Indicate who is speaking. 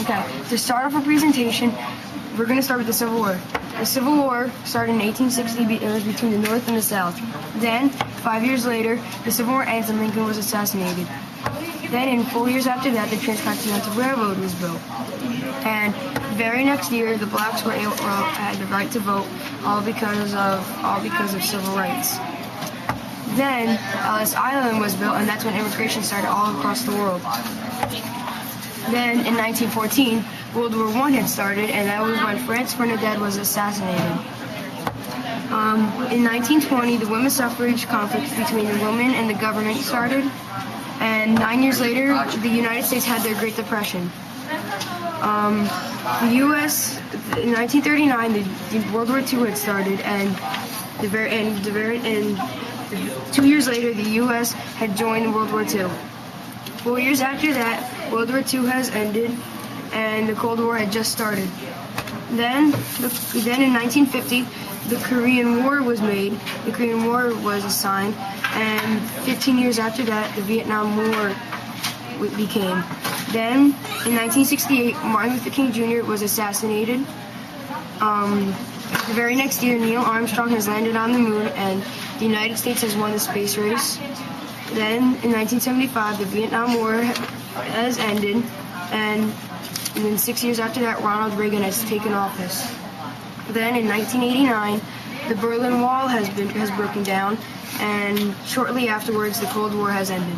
Speaker 1: Okay, to start off our presentation, we're going to start with the Civil War. The Civil War started in 1860. It was between the North and the South. Then, 5 years later, the Civil War ends and Lincoln was assassinated. Then, in 4 years after that, the Transcontinental Railroad was built. And the very next year, the blacks had the right to vote, all because of civil rights. Then, Ellis Island was built, and that's when immigration started all across the world. Then, in 1914, World War I had started, and that was when France Bernadette was assassinated. In 1920, the women's suffrage conflict between the women and the government started, and 9 years later, the United States had their Great Depression. The U.S. in 1939, the World War II had started, and 2 years later, the U.S. had joined World War II. 4 years after that, World War II has ended, and the Cold War had just started. Then in 1950, the Korean War was made. The Korean War was assigned, and 15 years after that, the Vietnam War became. Then, in 1968, Martin Luther King Jr. was assassinated. The very next year, Neil Armstrong has landed on the moon, and the United States has won the space race. Then, in 1975, the Vietnam War has ended, and then 6 years after that, Ronald Reagan has taken office. Then, in 1989, the Berlin Wall has broken down, and shortly afterwards, the Cold War has ended.